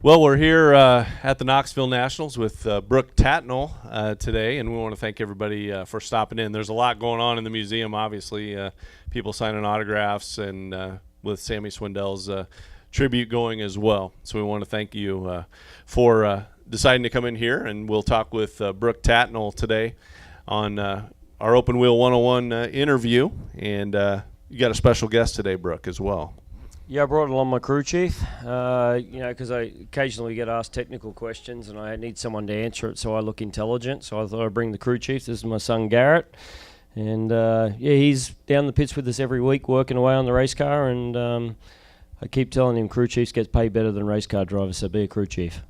Well, we're here at the Knoxville Nationals with Brooke Tatnell today, and we want to thank everybody for stopping in. There's a lot going on in the museum, obviously. People signing autographs and with Sammy Swindell's tribute going as well. So we want to thank you for deciding to come in here, and we'll talk with Brooke Tatnell today on our Open Wheel 101 interview. And you got a special guest today, Brooke, as well. Yeah, I brought along my crew chief, because I occasionally get asked technical questions and I need someone to answer it, so I look intelligent. So I thought I'd bring the crew chief. This is my son, Garrett. And, he's down the pits with us every week working away on the race car. And I keep telling him crew chiefs get paid better than race car drivers, so be a crew chief.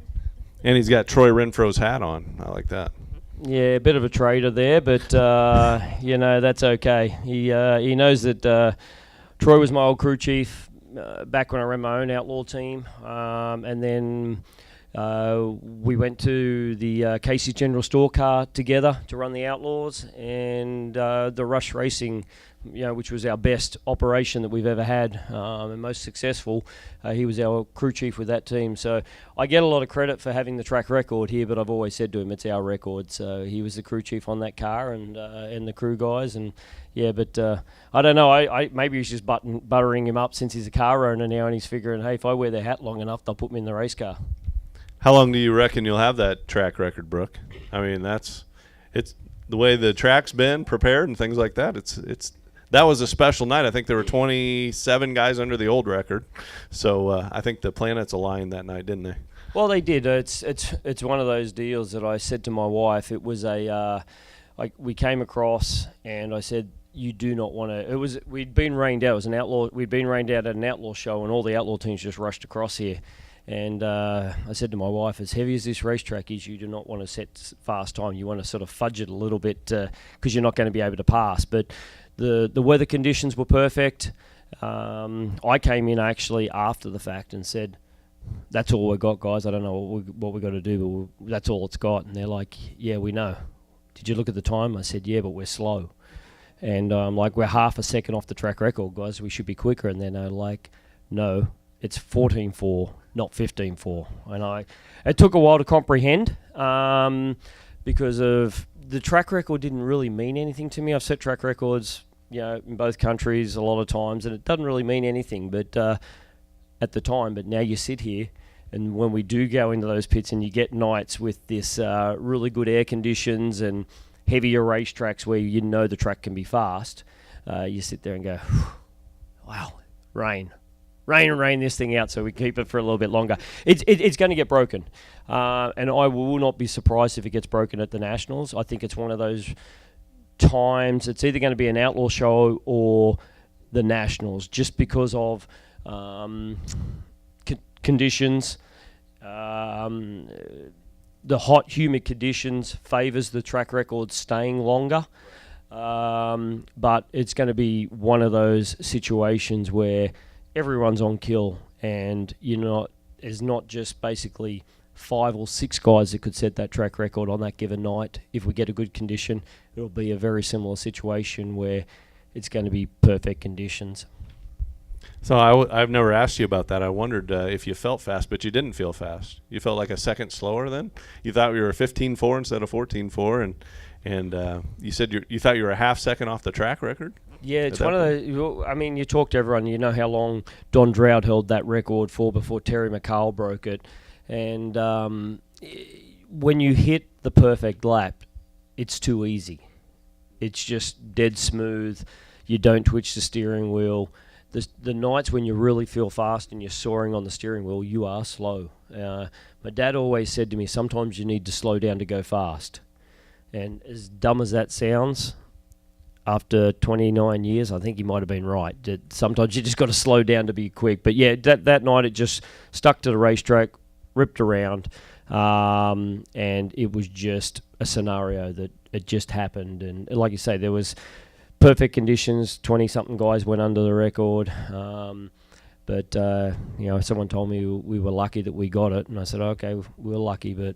And he's got Troy Renfro's hat on. I like that. Yeah, a bit of a trader there, but, that's okay. He knows that Troy was my old crew chief back when I ran my own outlaw team, and then we went to the Casey's General Store car together to run the Outlaws, and the Rush Racing, which was our best operation that we've ever had and most successful. He was our crew chief with that team, so I get a lot of credit for having the track record here, but I've always said to him it's our record. So he was the crew chief on that car and the crew guys, and but I don't know. I maybe he's just buttering him up since he's a car owner now, and he's figuring, hey, if I wear their hat long enough, they'll put me in the race car. How long do you reckon you'll have that track record, Brooke? I mean, it's the way the track's been prepared and things like that. That was a special night. I think there were 27 guys under the old record, so I think the planets aligned that night, didn't they? Well, they did. It's one of those deals that I said to my wife. It was we came across, and I said, you do not want to. We'd been rained out. It was an outlaw. We'd been rained out at an outlaw show, and all the outlaw teams just rushed across here. And I said to my wife, as heavy as this racetrack is, you do not want to set fast time. You want to sort of fudge it a little bit because you're not going to be able to pass. But the weather conditions were perfect. I came in actually after the fact and said, that's all we got, guys. I don't know what we got to do, but that's all it's got. And they're like, yeah, we know. Did you look at the time? I said, yeah, but we're slow. And I'm like, we're half a second off the track record, guys. We should be quicker. And then they're like, no, it's 14.4, not 15.4. And it took a while to comprehend because of the track record didn't really mean anything to me. I've set track records, in both countries a lot of times, and it doesn't really mean anything. But at the time, but now you sit here, and when we do go into those pits and you get nights with this really good air conditions and heavier racetracks where the track can be fast, you sit there and go, wow, rain this thing out so we keep it for a little bit longer. It's going to get broken, and I will not be surprised if it gets broken at the Nationals. I think it's one of those times it's either going to be an outlaw show or the Nationals, just because of conditions. The hot, humid conditions favours the track record staying longer. But it's going to be one of those situations where everyone's on kill, and there's not just basically 5 or 6 guys that could set that track record on that given night. If we get a good condition, it'll be a very similar situation where it's going to be perfect conditions. So I've never asked you about that. I wondered if you felt fast, but you didn't feel fast. You felt like a second slower then? You thought you were 15.4 instead of 14.4, and you said you thought you were a half second off the track record? Yeah, it's one of those. I mean, you talk to everyone, you know how long Don Drought held that record for before Terry McCall broke it. And when you hit the perfect lap, it's too easy. It's just dead smooth. You don't twitch the steering wheel. The nights when you really feel fast and you're soaring on the steering wheel, you are slow. My dad always said to me, sometimes you need to slow down to go fast. And as dumb as that sounds, after 29 years, I think he might have been right. Sometimes you just got to slow down to be quick. But yeah, that night it just stuck to the racetrack, ripped around, and it was just a scenario that it just happened. And like you say, there was perfect conditions. 20-something guys went under the record. But someone told me we were lucky that we got it, and I said, okay, we were lucky, but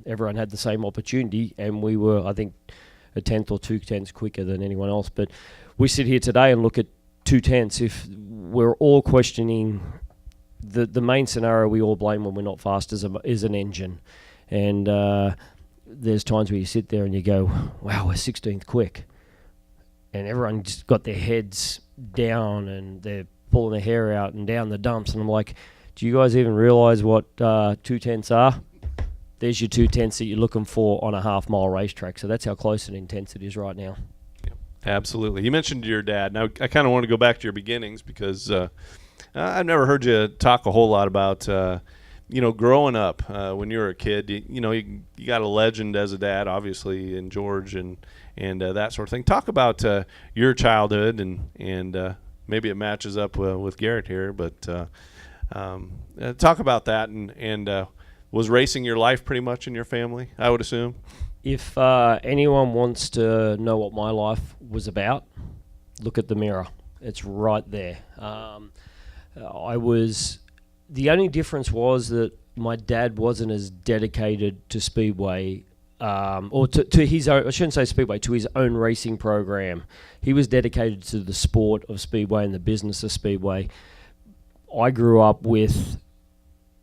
everyone had the same opportunity, and we were, I think, a tenth or 2/10 quicker than anyone else. But we sit here today and look at 2/10. If we're all questioning the main scenario we all blame when we're not fast is an engine, and there's times where you sit there and you go, wow, we're 16th quick, and everyone just got their heads down and they're pulling their hair out and down the dumps, and I'm like, do you guys even realise what 2/10 are? There's your 2/10 that you're looking for on a half-mile racetrack. So that's how close and intense it is right now. Yeah, absolutely. You mentioned your dad. Now, I kind of want to go back to your beginnings because I've never heard you talk a whole lot about, growing up when you were a kid. You got a legend as a dad, obviously, in George and that sort of thing. Talk about your childhood, and maybe it matches up with Garrett here, but talk about that and was racing your life pretty much in your family, I would assume? If anyone wants to know what my life was about, look at the mirror. It's right there. The only difference was that my dad wasn't as dedicated to Speedway, or to his own, I shouldn't say Speedway, to his own racing program. He was dedicated to the sport of Speedway and the business of Speedway. I grew up with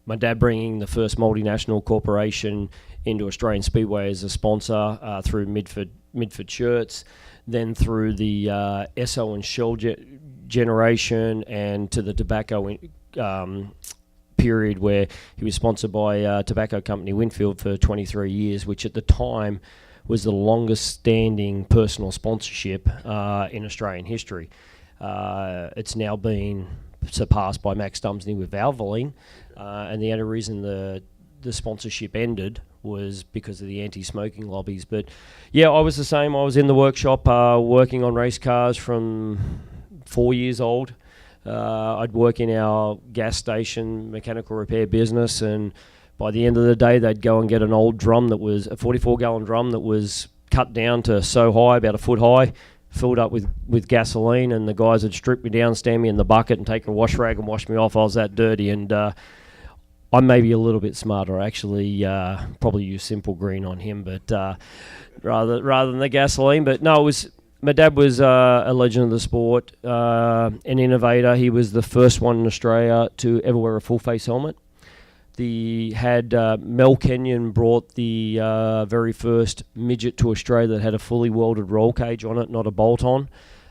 my dad bringing the first multinational corporation into Australian Speedway as a sponsor through Midford Shirts, then through the Esso and Shell generation, and to the tobacco period where he was sponsored by tobacco company Winfield for 23 years, which at the time was the longest standing personal sponsorship in Australian history. It's now been surpassed by Max Dumsney with Valvoline, and the only reason the sponsorship ended was because of the anti-smoking lobbies. But yeah, I was the same. I was in the workshop working on race cars from 4 years old. I'd work in our gas station mechanical repair business, and by the end of the day they'd go and get an old drum that was a 44-gallon drum that was cut down to so high, about a foot high, filled up with gasoline, and the guys would strip me down, stand me in the bucket and take a wash rag and wash me off. I was that dirty, and I'm maybe a little bit smarter. I actually probably use Simple Green on him, but rather than the gasoline. But no, it was my dad was a legend of the sport, an innovator. He was the first one in Australia to ever wear a full face helmet. Mel Kenyon brought the very first midget to Australia that had a fully welded roll cage on it, not a bolt on.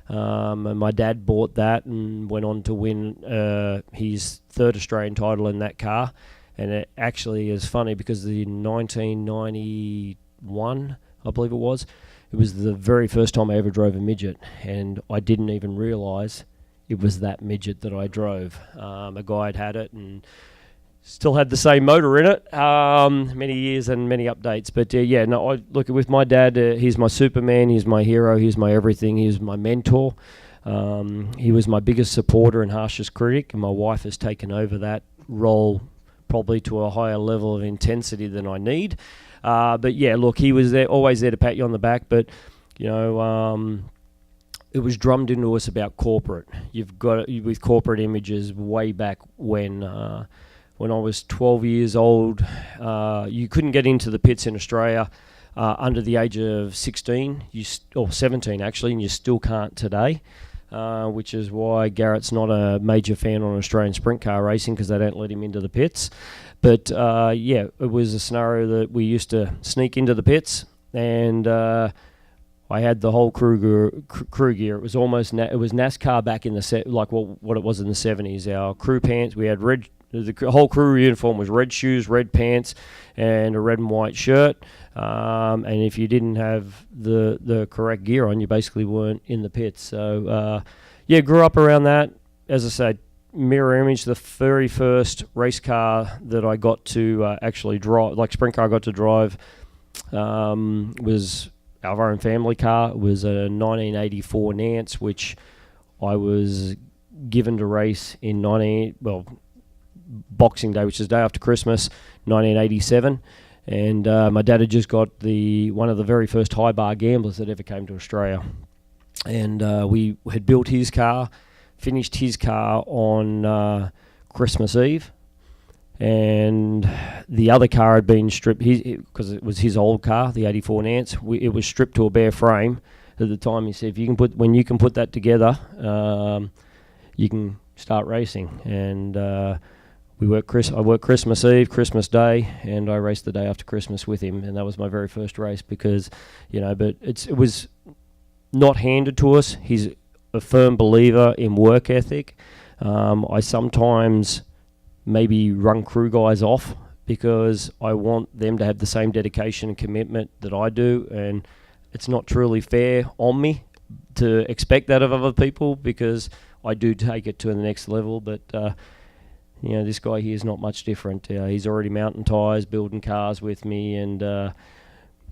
And my dad bought that and went on to win his third Australian title in that car. And it actually is funny because the 1991, I believe it was the very first time I ever drove a midget, and I didn't even realise it was that midget that I drove. A guy had it and still had the same motor in it, many years and many updates. But I look with my dad. He's my Superman. He's my hero. He's my everything. He's my mentor. He was my biggest supporter and harshest critic, and my wife has taken over that role probably to a higher level of intensity than I need. But yeah, look, he was there, always there to pat you on the back. But it was drummed into us about corporate. You've got with corporate images way back when I was 12 years old. You couldn't get into the pits in Australia under the age of 16, or 17 actually, and you still can't today. Which is why Garrett's not a major fan on Australian sprint car racing, because they don't let him into the pits. But it was a scenario that we used to sneak into the pits, and I had the whole crew gear. It was almost it was NASCAR back in the what it was in the 70s. Our crew pants, we had red. The whole crew uniform was red shoes, red pants, and a red and white shirt. And if you didn't have the correct gear on, you basically weren't in the pits. So, grew up around that. As I said, mirror image, the very first race car that I got to actually drive, like sprint car I got to drive, was our own family car. It was a 1984 Nance, which I was given to race in Boxing Day, which is the day after Christmas, 1987, and my dad had just got one of the very first high bar gamblers that ever came to Australia, and we had built his car, finished his car on Christmas Eve, and the other car had been stripped because it was his old car, the 84 Nance. It was stripped to a bare frame. At the time, he said, when you can put that together, you can start racing. And I worked Christmas Eve, Christmas Day, and I raced the day after Christmas with him, and that was my very first race because, but it was not handed to us. He's a firm believer in work ethic. I sometimes maybe run crew guys off because I want them to have the same dedication and commitment that I do, and it's not truly fair on me to expect that of other people because I do take it to the next level, but this guy here is not much different. He's already mountain tyres, building cars with me, and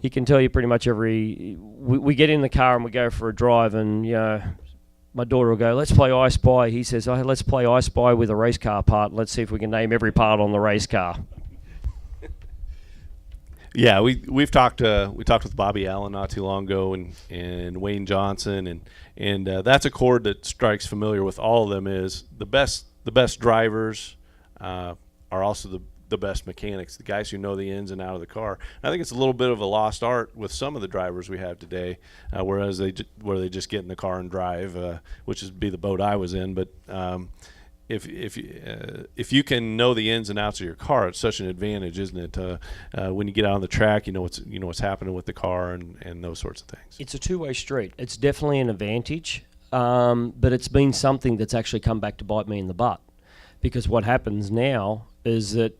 he can tell you pretty much we get in the car and we go for a drive, and my daughter will go, let's play I Spy. He says, let's play I Spy with a race car part. Let's see if we can name every part on the race car. Yeah, we talked with Bobby Allen not too long ago, and Wayne Johnson, and that's a chord that strikes familiar with all of them. Is the best drivers are also the best mechanics, the guys who know the ins and out of the car. And I think it's a little bit of a lost art with some of the drivers we have today, where they just get in the car and drive, which would be the boat I was in. But if you can know the ins and outs of your car, it's such an advantage, isn't it? When you get out on the track, you know what's happening with the car and those sorts of things. It's a two-way street. It's definitely an advantage, but it's been something that's actually come back to bite me in the butt. Because what happens now is that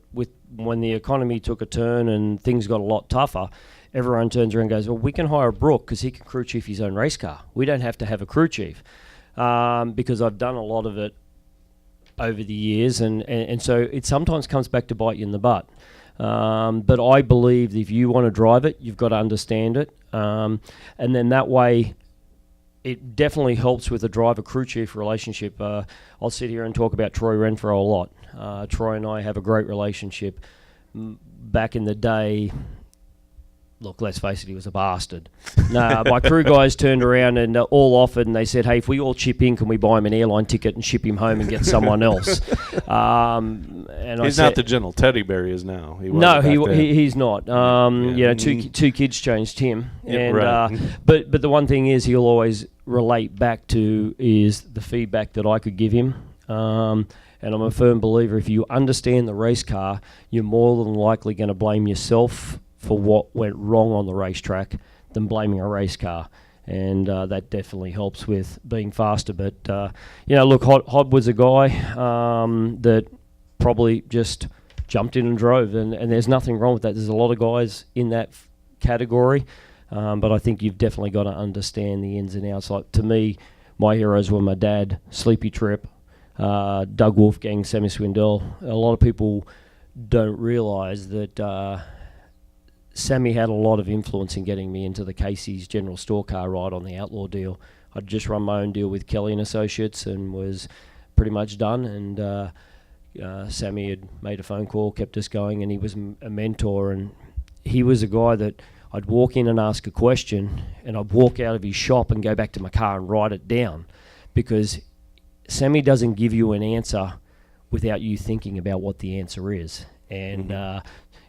when the economy took a turn and things got a lot tougher, everyone turns around and goes, well, we can hire Brooke because he can crew chief his own race car. We don't have to have a crew chief. Because I've done a lot of it over the years, and so it sometimes comes back to bite you in the butt. But I believe that if you want to drive it, you've got to understand it. And then that way, it definitely helps with a driver-crew chief relationship. I'll sit here and talk about Troy Renfro a lot. Troy and I have a great relationship. Back in the day, look, let's face it, he was a bastard. No, my crew guys turned around and all offered, and they said, hey, if we all chip in, can we buy him an airline ticket and ship him home and get someone else? And he's not the gentle teddy bear he is now. He's not. Two kids changed him. And right. But the one thing is he'll always relate back to is the feedback that I could give him. And I'm a firm believer, if you understand the race car, you're more than likely going to blame yourself for what went wrong on the racetrack than blaming a race car. And that definitely helps with being faster. But, look, Hod was a guy that probably just jumped in and drove, and there's nothing wrong with that. There's a lot of guys in that category, but I think you've definitely got to understand the ins and outs. Like, to me, my heroes were my dad, Sleepy Trip, Doug Wolfgang, Sammy Swindell. A lot of people don't realise that Sammy had a lot of influence in getting me into the Casey's General Store car ride on the Outlaw deal. I'd just run my own deal with Kelly and Associates and was pretty much done. And Sammy had made a phone call, kept us going, and he was a mentor. And he was a guy that I'd walk in and ask a question, and I'd walk out of his shop and go back to my car and write it down, because Sammy doesn't give you an answer without you thinking about what the answer is. And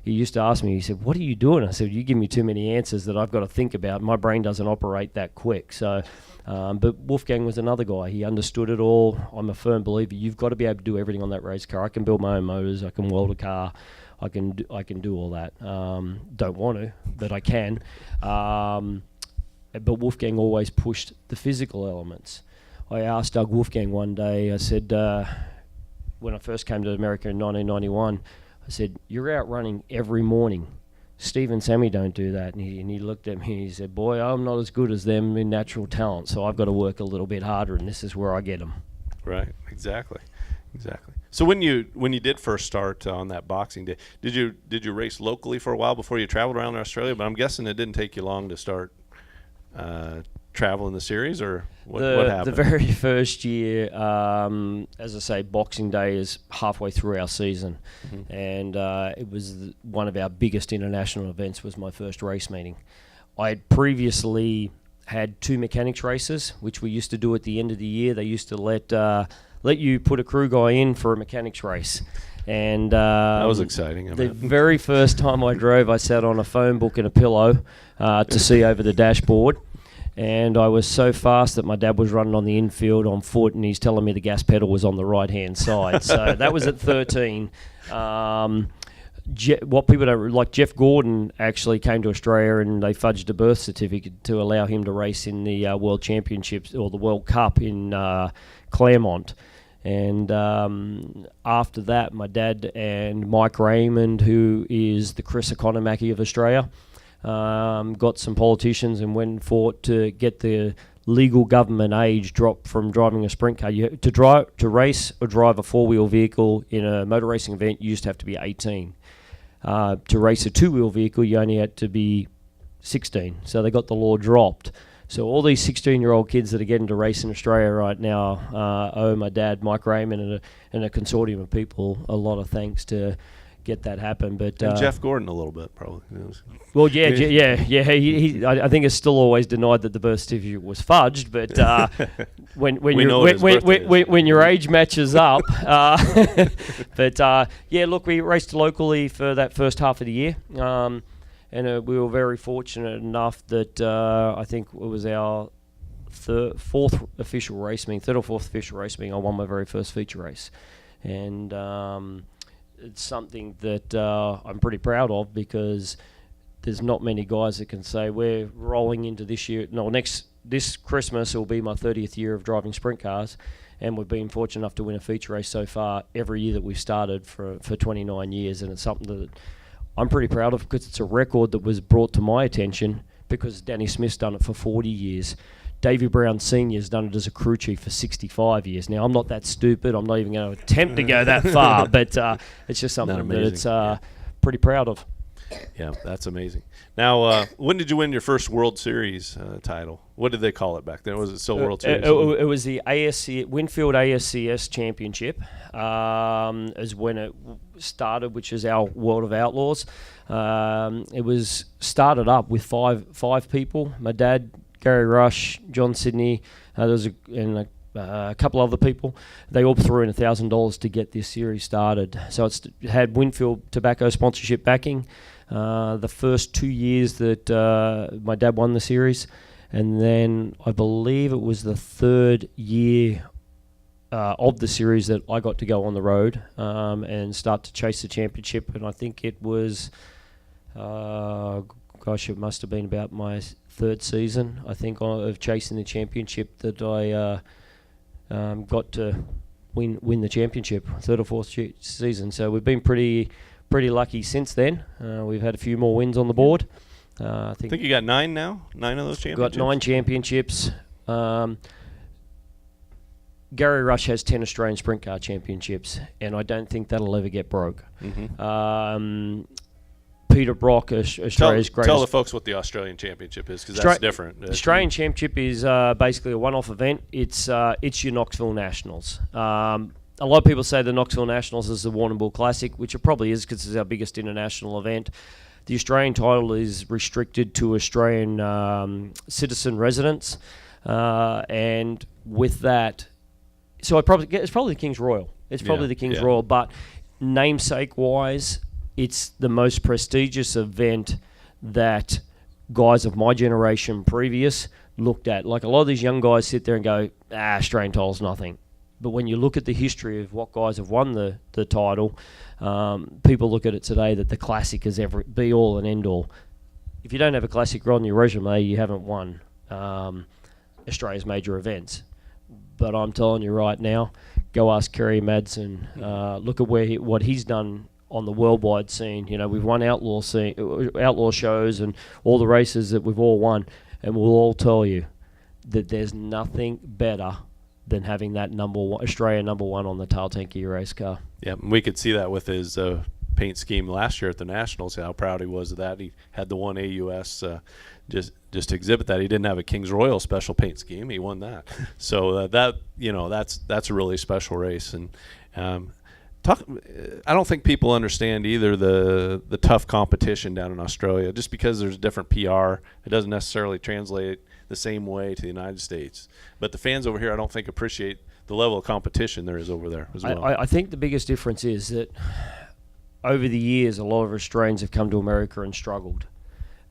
he used to ask me, he said, what are you doing? I said, you give me too many answers that I've got to think about. My brain doesn't operate that quick. So, but Wolfgang was another guy. He understood it all. I'm a firm believer. You've got to be able to do everything on that race car. I can build my own motors. I can weld a car. I can do all that. Don't want to, but I can. But Wolfgang always pushed the physical elements. I asked Doug Wolfgang one day, I said, when I first came to America in 1991, I said, you're out running every morning. Steve and Sammy don't do that. And he looked at me and he said, boy, I'm not as good as them in natural talent, so I've got to work a little bit harder, and this is where I get them. Right, exactly. So when you did first start on that boxing day, did you race locally for a while before you traveled around Australia? But I'm guessing it didn't take you long to start traveling the series, or what happened? The very first year, as I say, Boxing Day is halfway through our season, and it was one of our biggest international events. Was my first race meeting. I had previously had 2 mechanics races, which we used to do at the end of the year. They used to let you put a crew guy in for a mechanics race. And that was exciting. The very first time I drove, I sat on a phone book and a pillow to see over the dashboard. And I was so fast that my dad was running on the infield on foot, and he's telling me the gas pedal was on the right-hand side. So that was at 13. What people don't like, Jeff Gordon actually came to Australia and they fudged a birth certificate to allow him to race in the World Championships or the World Cup in Claremont. And after that, my dad and Mike Raymond, who is the Chris Economaki of Australia, got some politicians and went and fought to get the legal government age dropped from driving a sprint car. To race or drive a four-wheel vehicle in a motor racing event, you used to have to be 18. To race a two-wheel vehicle, you only had to be 16. So they got the law dropped. So all these 16-year-old kids that are getting to race in Australia right now owe my dad, Mike Raymond, and a consortium of people a lot of thanks to get that happen. But and Jeff Gordon a little bit, probably. Well, yeah. I think it's still always denied that the birth certificate was fudged, but when your age matches up, look, we raced locally for that first half of the year, and we were very fortunate enough that I think it was our third or fourth official race meeting. I won my very first feature race, and it's something that I'm pretty proud of, because there's not many guys that can say we're rolling into this year. No, this Christmas will be my 30th year of driving sprint cars, and we've been fortunate enough to win a feature race so far every year that we've started for 29 years, and it's something that I'm pretty proud of, because it's a record that was brought to my attention because Danny Smith's done it for 40 years. Davy Brown Sr.'s done it as a crew chief for 65 years. Now, I'm not that stupid. I'm not even going to attempt to go that far, but it's just something that it's pretty proud of. Yeah, that's amazing. Now, when did you win your first World Series title? What did they call it back then? Was it still World Series? It was the Winfield ASCS Championship is when it started, which is our World of Outlaws. It was started up with five people. My dad, Gary Rush, John Sidney, there was a couple other people. They all threw in $1,000 to get this series started. So it had Winfield Tobacco sponsorship backing. The first 2 years that my dad won the series, and then I believe it was the third year of the series that I got to go on the road and start to chase the championship. And I think it was, it must have been about my third season, I think, of chasing the championship that I got to win the championship, third or fourth season. So we've been pretty lucky since then. We've had a few more wins on the board. I think you got 9 now? 9 of those championships? Got 9 championships. Gary Rush has 10 Australian sprint car championships, and I don't think that'll ever get broke. Mm-hmm. Peter Brock, Australia's greatest. Tell the folks what the Australian Championship is, because that's different. The Australian Championship is basically a one-off event. It's your Knoxville Nationals. A lot of people say the Knoxville Nationals is the Warrnambool Classic, which it probably is, because it's our biggest international event. The Australian title is restricted to Australian citizen residents, and with that, so it's probably the King's Royal. It's probably the King's Royal, but namesake-wise, it's the most prestigious event that guys of my generation previous looked at. Like, a lot of these young guys sit there and go, Australian title's nothing. But when you look at the history of what guys have won the title, people look at it today that the Classic is be all and end all. If you don't have a Classic on your resume, you haven't won Australia's major events. But I'm telling you right now, go ask Kerry Madsen. Look at what he's done on the worldwide scene. You know, we've won outlaw shows and all the races that we've all won, and we'll all tell you that there's nothing better than having that Australia number one on the tail tanky race car. Yeah, we could see that with his paint scheme last year at the Nationals, how proud he was of that. He had the one AUS just to exhibit that. He didn't have a King's Royal special paint scheme. He won that. So that's a really special race. And I don't think people understand either the tough competition down in Australia. Just because there's different PR, it doesn't necessarily translate the same way to the United States. But the fans over here, I don't think, appreciate the level of competition there is over there as well. I think the biggest difference is that over the years, a lot of Australians have come to America and struggled.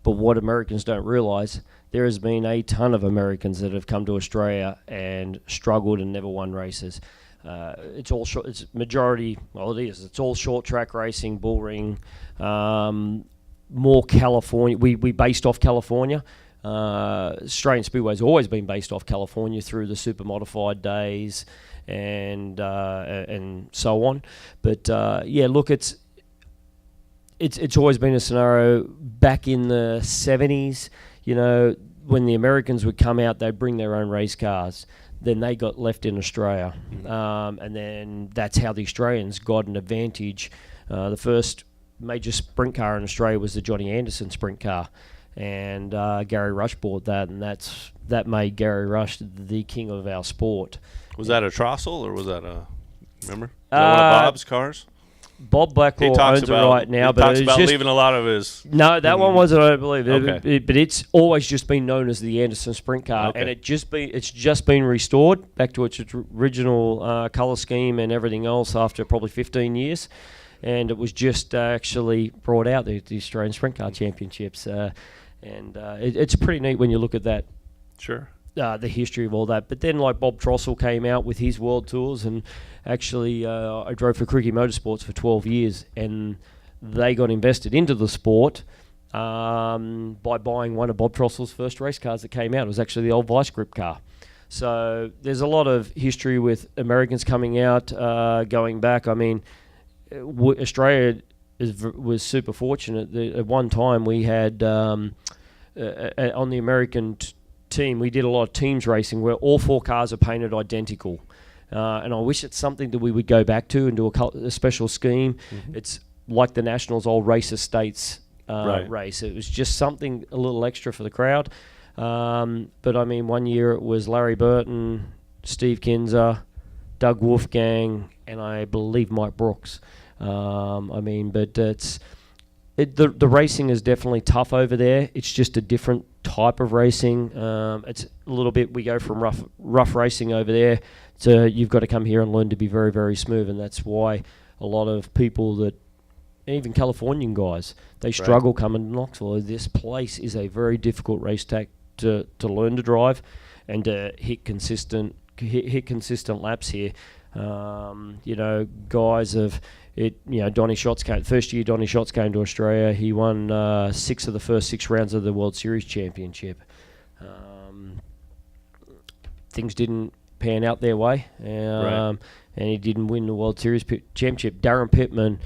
But what Americans don't realise, there has been a ton of Americans that have come to Australia and struggled and never won races. It's all short. It's majority. Well, it is. It's all short track racing, bull ring, more California. We based off California. Australian Speedway's always been based off California through the super modified days and so on. But look, it's always been a scenario back in the 70s. When the Americans would come out, they'd bring their own race cars. Then they got left in Australia. And then that's how the Australians got an advantage. The first major sprint car in Australia was the Johnny Anderson sprint car. And Gary Rush bought that, and that made Gary Rush the king of our sport. Was that a Trossel, or was that remember? Was that one of Bob's cars? Bob Blackwell owns it right now, he but talks it's about just, leaving a lot of his. No, that one wasn't, I don't believe. Okay. But it's always just been known as the Anderson Sprint Car, Okay. and it's just been restored back to its original colour scheme and everything else after probably 15 years, and it was just actually brought out the Australian Sprint Car Championships, and it's pretty neat when you look at that. Sure. The history of all that. But then like Bob Trossel came out with his World Tours, and actually I drove for Cricket Motorsports for 12 years, and they got invested into the sport by buying one of Bob Trossel's first race cars that came out. It was actually the old Vice Grip car. So there's a lot of history with Americans coming out, going back. I mean, Australia was super fortunate. At one time we had on the American team, we did a lot of teams racing where all four cars are painted identical, and I wish it's something that we would go back to and do a special scheme. It's like the Nationals old race estates race. It was just something a little extra for the crowd, but I mean, one year it was Larry Burton, Steve Kinzer, Doug Wolfgang, and I believe Mike Brooks. But the racing is definitely tough over there. It's just a different type of racing. It's a little bit, we go from rough racing over there to you've got to come here and learn to be very, very smooth, and that's why a lot of people that, even Californian guys, they struggle coming to Knoxville. This place is a very difficult racetrack to learn to drive and to hit consistent laps here. Guys have Donny Schatz came. First year Donny Schatz came to Australia, he won 6 of the first 6 rounds of the World Series Championship. Things didn't pan out their way, and he didn't win the World Series Championship. Darren Pittman,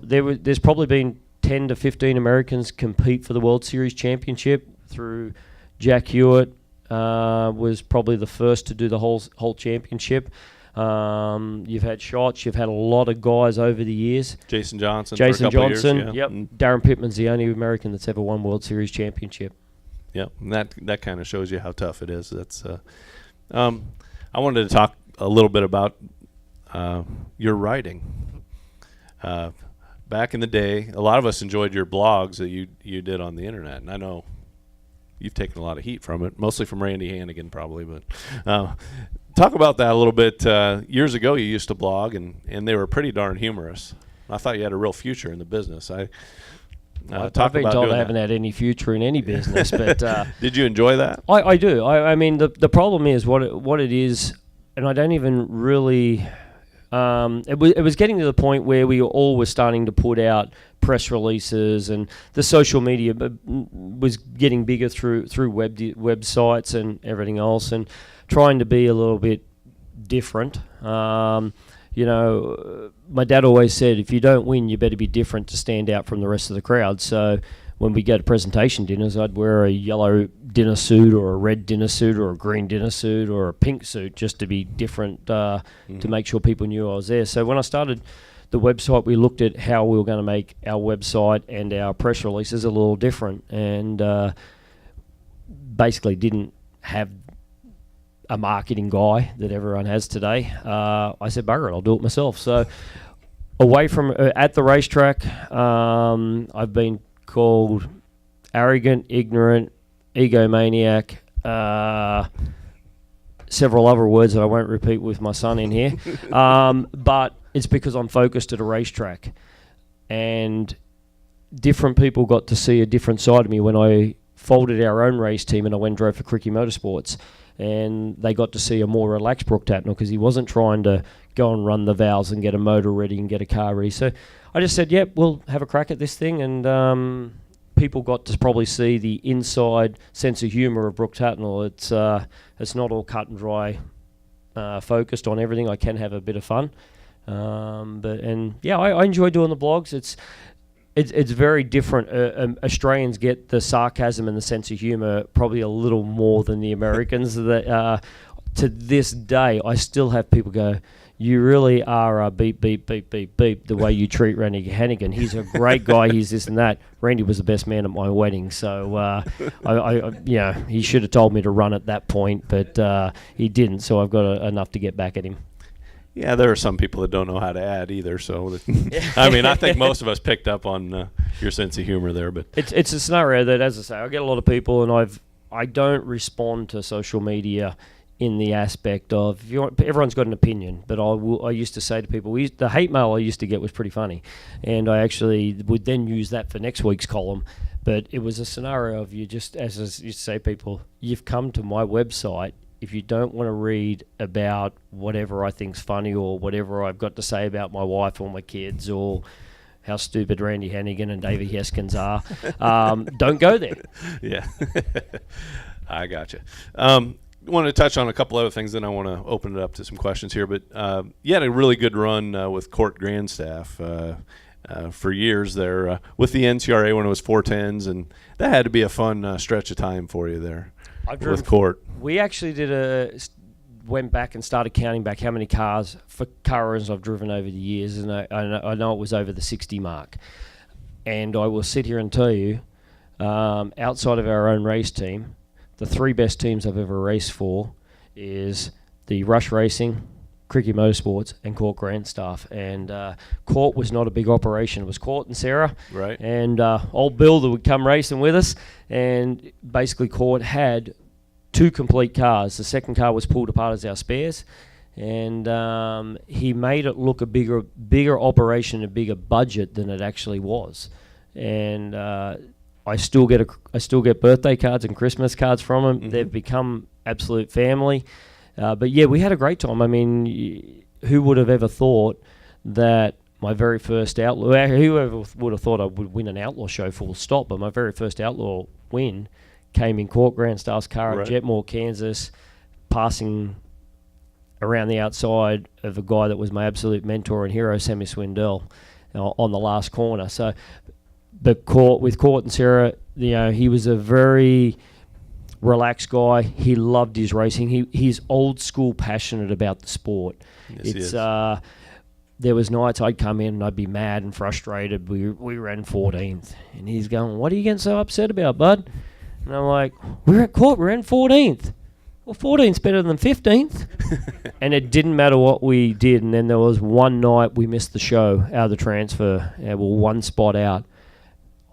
there's probably been 10 to 15 Americans compete for the World Series Championship. Through Jack Hewitt was probably the first to do the whole championship. You've had shots. You've had a lot of guys over the years. Jason Johnson. Years, yeah. Yep. Darren Pittman's the only American that's ever won World Series championship. Yep. And that kind of shows you how tough it is. That's. I wanted to talk a little bit about your writing. Back in the day, a lot of us enjoyed your blogs that you did on the internet, and I know you've taken a lot of heat from it, mostly from Randy Hannigan probably, but talk about that a little bit. Years ago you used to blog, and they were pretty darn humorous. I thought you had a real future in the business. I've been told I haven't had any future in any business, but did you enjoy that? I do. I mean, the problem is what it is, and I don't even really. It was getting to the point where we all were starting to put out press releases, and the social media was getting bigger through websites and everything else, and trying to be a little bit different. My dad always said, if you don't win, you better be different to stand out from the rest of the crowd. So when we go to presentation dinners, I'd wear a yellow dinner suit or a red dinner suit or a green dinner suit or a pink suit just to be different, to make sure people knew I was there. So when I started the website, we looked at how we were going to make our website and our press releases a little different, and basically didn't have a marketing guy that everyone has today. I said, bugger it, I'll do it myself. So away from at the racetrack, I've been called arrogant, ignorant, egomaniac, several other words that I won't repeat with my son in here. But it's because I'm focused at a racetrack. And different people got to see a different side of me when I folded our own race team and I went and drove for Cricky Motorsports. And they got to see a more relaxed Brooke Tatnell because he wasn't trying to go and run the valves and get a motor ready and get a car ready. So I just said, yep, we'll have a crack at this thing. And people got to probably see the inside sense of humour of Brooke Tatnell. It's not all cut and dry, focused on everything. I can have a bit of fun. I enjoy doing the blogs. It's very different. Australians get the sarcasm and the sense of humour probably a little more than the Americans. That to this day, I still have people go, "You really are a beep, beep, beep, beep, beep." The way you treat Randy Hannigan, he's a great guy. He's this and that. Randy was the best man at my wedding, so he should have told me to run at that point, but he didn't. So I've got enough to get back at him. Yeah, there are some people that don't know how to add either. So, I think most of us picked up on your sense of humor there. But it's a scenario that, as I say, I get a lot of people, and I don't respond to social media in the aspect of everyone's got an opinion. But I used to say to people, the hate mail I used to get was pretty funny, and I actually would then use that for next week's column. But it was a scenario of you just, as you say, people, you've come to my website. If you don't want to read about whatever I think's funny or whatever I've got to say about my wife or my kids or how stupid Randy Hannigan and Davey Heskins are, don't go there. Yeah, I got you. Want to touch on a couple other things, then I want to open it up to some questions here. But you had a really good run with Court Grandstaff for years there with the NCRA when it was 410s, and that had to be a fun stretch of time for you there. With Court. We actually went back and started counting back how many cars for car owners I've driven over the years, and I know it was over the 60 mark. And I will sit here and tell you, outside of our own race team, the three best teams I've ever raced for is the Rush Racing, Cricky Motorsports, and Court Grandstaff. And Court was not a big operation. It was Court and Sarah. Right. And old Bill that would come racing with us. And basically Court had 2 complete cars. The second car was pulled apart as our spares. And he made it look a bigger operation, a bigger budget than it actually was. And I still get birthday cards and Christmas cards from him. Mm-hmm. They've become absolute family. But yeah, we had a great time. I mean, who would have ever thought that my very first outlaw, whoever would have thought I would win an outlaw show full stop, but my very first outlaw win came in Court Grandstaff's car at Jetmore, Kansas, passing around the outside of a guy that was my absolute mentor and hero, Sammy Swindell, on the last corner. So, but with Court and Sarah, he was a very relaxed guy. He loved his racing. He's old school, passionate about the sport. Yes, there was nights I'd come in and I'd be mad and frustrated. We ran 14th, and he's going, "What are you getting so upset about, bud?" And I'm like, "We're at Court. We're in 14th. Well, 14th's better than 15th." And it didn't matter what we did. And then there was one night we missed the show out of the transfer. Yeah, well, one spot out.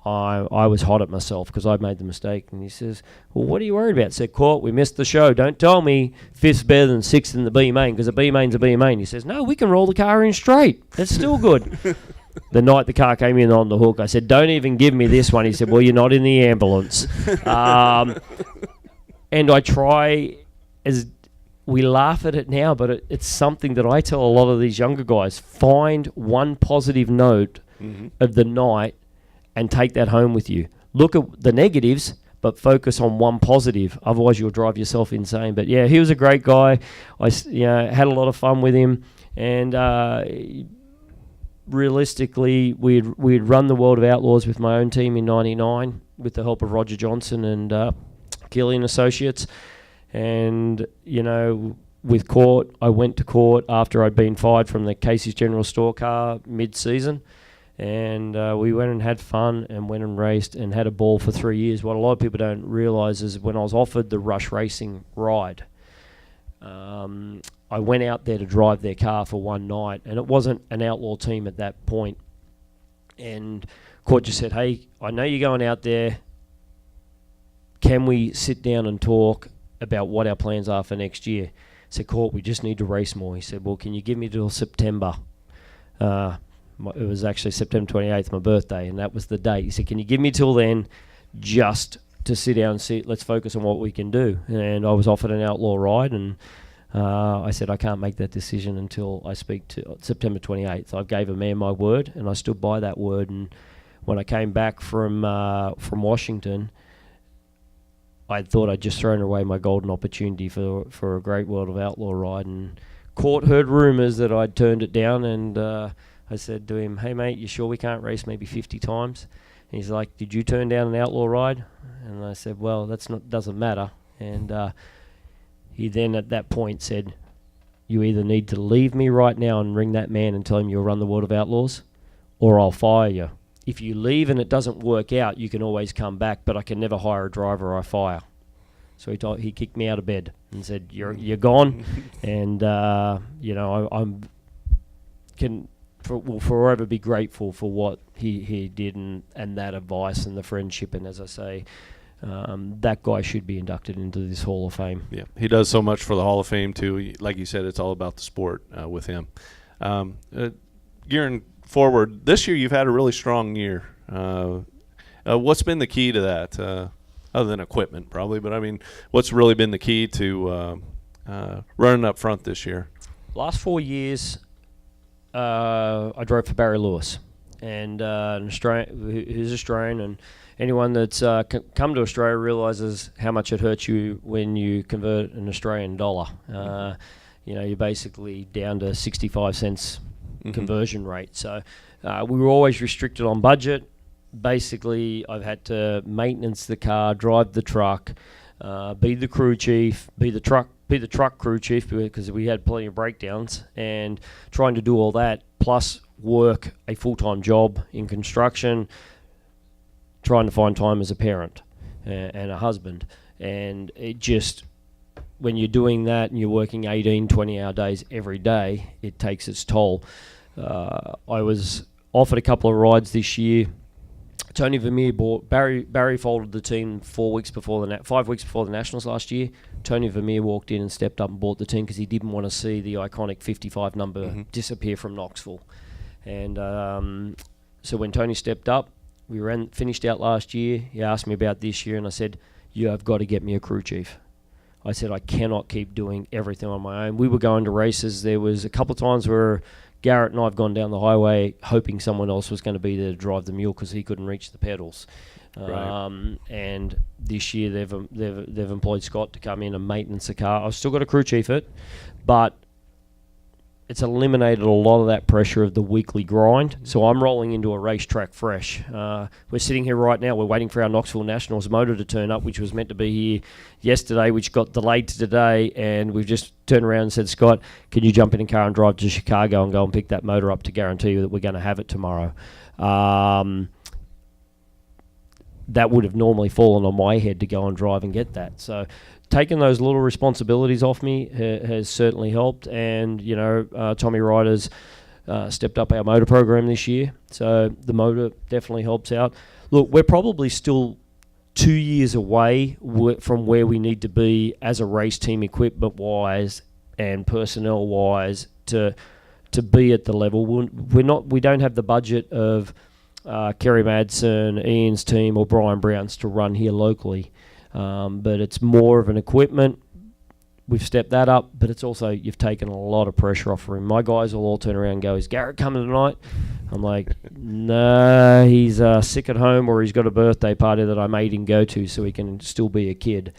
I was hot at myself because I'd made the mistake. And he says, "Well, what are you worried about?" I said, "Court, we missed the show. Don't tell me 5th's better than 6th in the B main, because a B main's a B main." He says, "No, we can roll the car in straight. That's still good." The night the car came in on the hook, I said, "Don't even give me this one." He said, "Well, you're not in the ambulance." And I try, as we laugh at it now, but it's something that I tell a lot of these younger guys: find one positive note of the night and take that home with you. Look at the negatives, but focus on one positive. Otherwise, you'll drive yourself insane. But yeah, he was a great guy. I had a lot of fun with him, and realistically, we'd run the World of Outlaws with my own team in '99 with the help of Roger Johnson and Killian Associates. And with Court, I went to Court after I'd been fired from the Casey's General Store car mid-season. And we went and had fun and went and raced and had a ball for 3 years. What a lot of people don't realise is when I was offered the Rush Racing ride, I went out there to drive their car for one night, and it wasn't an outlaw team at that point. And Court just said, "Hey, I know you're going out there. Can we sit down and talk about what our plans are for next year?" I said, "Court, we just need to race more." He said, "Well, can you give me till September?" It was actually September 28th, my birthday, and that was the date. He said, can you give me till then just to sit down and see, let's focus on what we can do. And I was offered an outlaw ride, and I said, I can't make that decision until I speak to September 28th. I gave a man my word, and I stood by that word. And when I came back from Washington, I thought I'd just thrown away my golden opportunity for a great World of Outlaw ride, and heard rumours that I'd turned it down, and I said to him, hey mate, you sure we can't race maybe 50 times? And he's like, did you turn down an outlaw ride? And I said, well, doesn't matter. And he then at that point said, you either need to leave me right now and ring that man and tell him you'll run the World of Outlaws, or I'll fire you. If you leave and it doesn't work out, you can always come back, but I can never hire a driver or I fire. So he kicked me out of bed and said, you're gone. And, will forever be grateful for what he did and that advice and the friendship. And as I say, that guy should be inducted into this Hall of Fame. Yeah, he does so much for the Hall of Fame too. Like you said, it's all about the sport with him. Gearing forward, this year you've had a really strong year. What's been the key to that, other than equipment probably, but I mean, what's really been the key to running up front this year? Last 4 years, I drove for Barry Lewis, and an Australian, who's Australian, and anyone that's come to Australia realises how much it hurts you when you convert an Australian dollar. You're basically down to 65 cents conversion rate. So we were always restricted on budget. Basically, I've had to maintenance the car, drive the truck, be the crew chief, be the truck crew chief, because we had plenty of breakdowns, and trying to do all that, plus work a full-time job in construction, trying to find time as a parent and a husband. And it just, when you're doing that and you're working 18, 20-hour days every day, it takes its toll. I was offered a couple of rides this year. Tony Vermeer bought Barry folded the team 5 weeks before the Nationals last year. Tony Vermeer walked in and stepped up and bought the team because he didn't want to see the iconic 55 number disappear from Knoxville. And so when Tony stepped up, we finished out last year. He asked me about this year, and I said, you have got to get me a crew chief. I said, I cannot keep doing everything on my own. We were going to races. There was a couple of times where Garrett and I have gone down the highway hoping someone else was going to be there to drive the mule because he couldn't reach the pedals. Right. And this year they've employed Scott to come in and maintenance the car. I've still got a crew chief it, but it's eliminated a lot of that pressure of the weekly grind. So I'm rolling into a racetrack fresh. We're sitting here right now. We're waiting for our Knoxville Nationals motor to turn up, which was meant to be here yesterday, which got delayed to today. And we've just turned around and said, Scott, can you jump in a car and drive to Chicago and go and pick that motor up to guarantee you that we're going to have it tomorrow? That would have normally fallen on my head to go and drive and get that. So taking those little responsibilities off me has certainly helped. And, Tommy Ryder's stepped up our motor program this year. So the motor definitely helps out. Look, we're probably still 2 years away from where we need to be as a race team, equipment-wise and personnel-wise, to be at the level. We don't have the budget of Kerry Madsen, Ian's team, or Brian Brown's to run here locally. But it's more of an equipment. We've stepped that up, but it's also, you've taken a lot of pressure off him. My guys will all turn around and go, is Garrett coming tonight? I'm like, no, he's sick at home, or he's got a birthday party that I made him go to so he can still be a kid.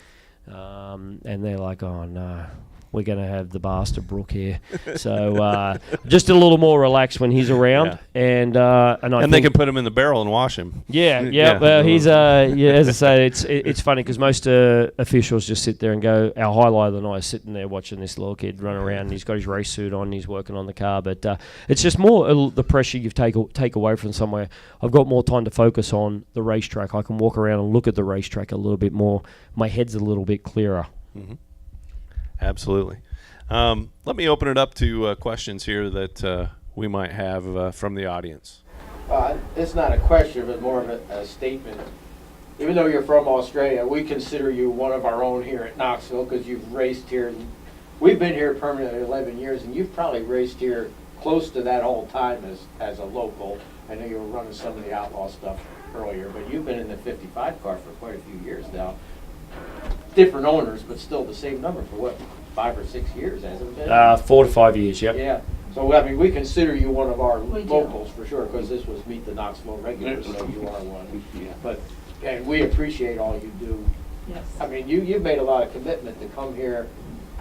And they're like, oh no, we're going to have the bastard Brooke here. So just a little more relaxed when he's around. Yeah. And they can put him in the barrel and wash him. Yeah. Well, he's as I say, it's funny because most officials just sit there and go, our highlight of the night is sitting there watching this little kid run around. And he's got his race suit on. And he's working on the car. But it's just more the pressure you take away from somewhere. I've got more time to focus on the racetrack. I can walk around and look at the racetrack a little bit more. My head's a little bit clearer. Mm-hmm. Absolutely. Let me open it up to questions here that we might have from the audience. It's not a question, but more of a statement. Even though you're from Australia, we consider you one of our own here at Knoxville because you've raced here. We've been here permanently 11 years, and you've probably raced here close to that whole time as a local. I know you were running some of the outlaw stuff earlier, but you've been in the 55 car for quite a few years now. Different owners, but still the same number for what, 5 or 6 years, hasn't it been? 4 to 5 years, yep. Yeah. So, I mean, we consider you one of our We do. locals for sure, because this was Meet the Knoxville regulars, so you are one. But, and we appreciate all you do. Yes. I mean, you've made a lot of commitment to come here.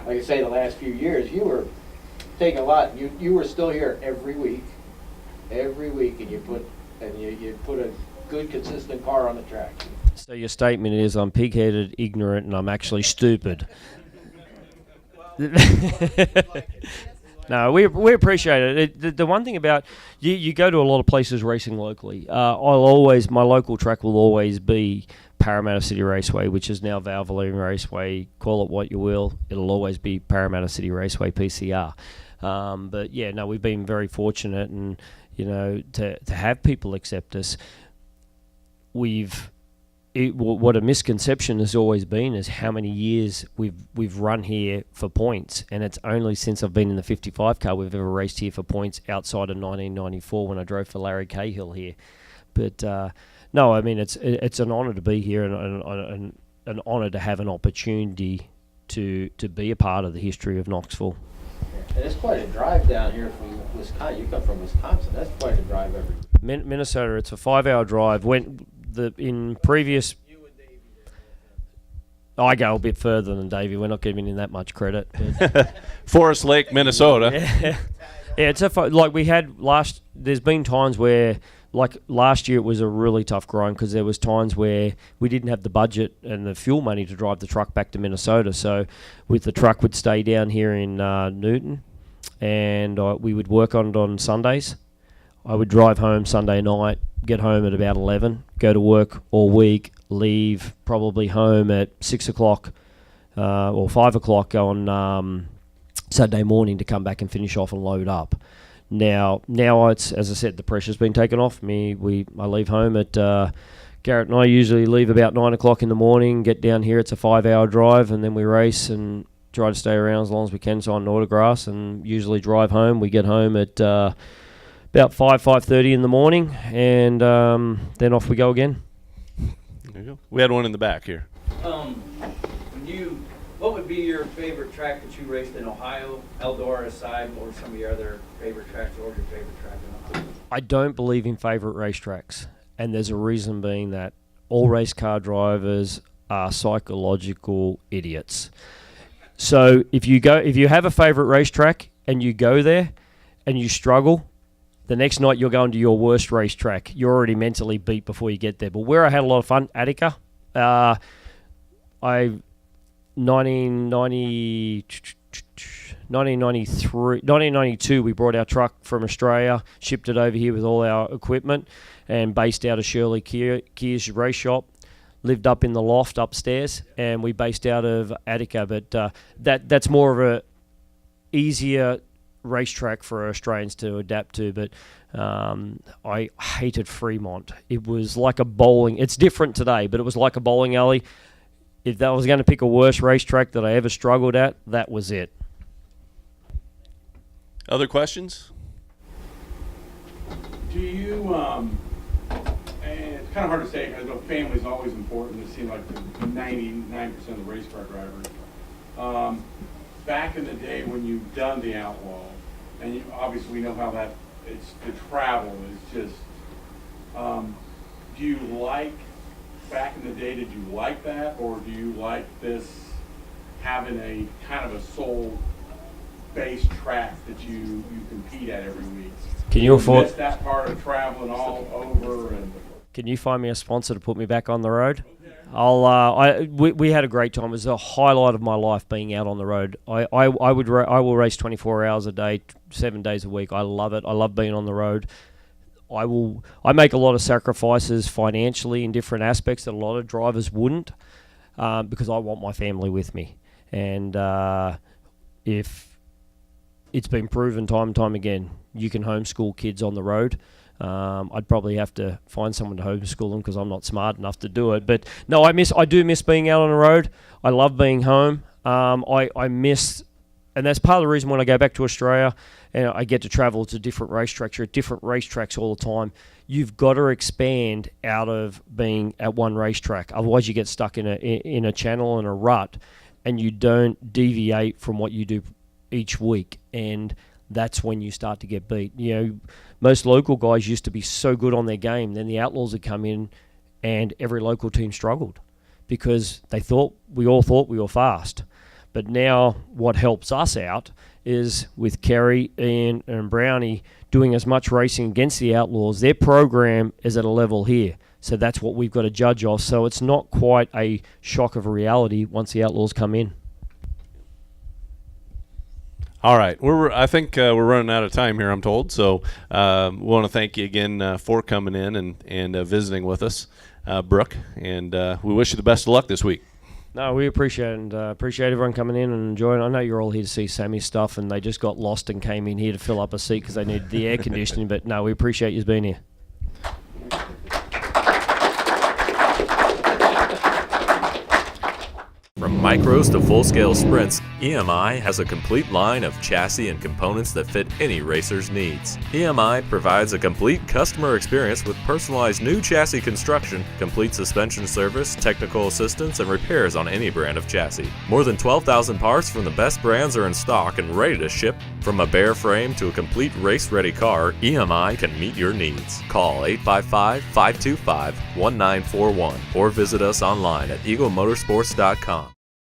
Like I say, the last few years, you were taking a lot. You were still here every week, and you put a good, consistent car on the track. So your statement is I'm pig-headed, ignorant, and I'm actually stupid. No, we appreciate it. The one thing about you go to a lot of places racing locally. My local track will always be Parramatta City Raceway, which is now Valvoline Raceway. Call it what you will, it'll always be Parramatta City Raceway PCR. But yeah, no, we've been very fortunate, and to have people accept us. What a misconception has always been is how many years we've run here for points, and it's only since I've been in the 55 car we've ever raced here for points outside of 1994 when I drove for Larry Cahill here. But no, I mean it's an honour to be here, and an honour to have an opportunity to be a part of the history of Knoxville. And it's quite a drive down here from Wisconsin. You come from Wisconsin. That's quite a drive every week. Minnesota, it's a 5-hour drive. In previous, I go a bit further than Davey. We're not giving him that much credit. Forest Lake, Minnesota. Yeah, there's been times where, like last year, it was a really tough grind because there was times where we didn't have the budget and the fuel money to drive the truck back to Minnesota. So the truck would stay down here in Newton, and we would work on it on Sundays. I would drive home Sunday night, get home at about 11, go to work all week, leave probably home at 6 o'clock or 5 o'clock on Saturday morning to come back and finish off and load up. Now it's, as I said, the pressure's been taken off me. I leave home at Garrett and I usually leave about 9 o'clock in the morning, get down here. It's a 5-hour drive, and then we race and try to stay around as long as we can, sign autographs, and usually drive home. We get home at about 5:30 in the morning, and then off we go again. There you go. We had one in the back here. What would be your favorite track that you raced in Ohio, Eldora aside, or some of your other favorite tracks, or your favorite track in Ohio? I don't believe in favourite racetracks, and there's a reason being that all race car drivers are psychological idiots. So if you have a favourite racetrack and you go there and you struggle, the next night you're going to your worst racetrack. You're already mentally beat before you get there. But where I had a lot of fun, Attica. 1992, we brought our truck from Australia, shipped it over here with all our equipment, and based out of Shirley Keir's race shop. Lived up in the loft upstairs, and we based out of Attica. But that's more of a easier racetrack for Australians to adapt to. But I hated Fremont. It was like a bowling. It's different today, but it was like a bowling alley. If I was going to pick a worst racetrack that I ever struggled at, that was it. Other questions? Do you, and it's kind of hard to say because family is always important. It seems like 99% of the race car drivers. Back in the day when you've done the outlaw, and obviously we know how that it's the travel is just. Do you like back in the day? Did you like that, or do you like this having a kind of a sole base track that you compete at every week? Can you afford miss that part of traveling all over? And Can you find me a sponsor to put me back on the road? We had a great time. It was a highlight of my life being out on the road. I will race 24 hours a day, 7 days a week. I love it. I love being on the road. I make a lot of sacrifices financially in different aspects that a lot of drivers wouldn't, because I want my family with me. And if it's been proven time and time again, you can homeschool kids on the road. I'd probably have to find someone to homeschool them because I'm not smart enough to do it. But no, I do miss being out on the road. I love being home. I miss that's part of the reason when I go back to Australia and I get to travel to different racetracks. You're at different racetracks all the time. You've got to expand out of being at one racetrack. Otherwise, you get stuck in a channel and a rut, and you don't deviate from what you do each week. And that's when you start to get beat. You know, most local guys used to be so good on their game. Then the Outlaws would come in, and every local team struggled because we all thought we were fast. But now what helps us out is with Kerry, Ian, and Brownie doing as much racing against the Outlaws. Their program is at a level here. So that's what we've got to judge off. So it's not quite a shock of reality once the Outlaws come in. All right, I think we're running out of time here, I'm told. So we want to thank you again for coming in and visiting with us, Brooke. And we wish you the best of luck this week. No, we appreciate it, and appreciate everyone coming in and enjoying. I know you're all here to see Sammy's stuff, and they just got lost and came in here to fill up a seat because they needed the air conditioning. But no, we appreciate you being here. From micros to full-scale sprints, EMI has a complete line of chassis and components that fit any racer's needs. EMI provides a complete customer experience with personalized new chassis construction, complete suspension service, technical assistance, and repairs on any brand of chassis. More than 12,000 parts from the best brands are in stock and ready to ship. From a bare frame to a complete race-ready car, EMI can meet your needs. Call 855-525-1941 or visit us online at eaglemotorsports.com.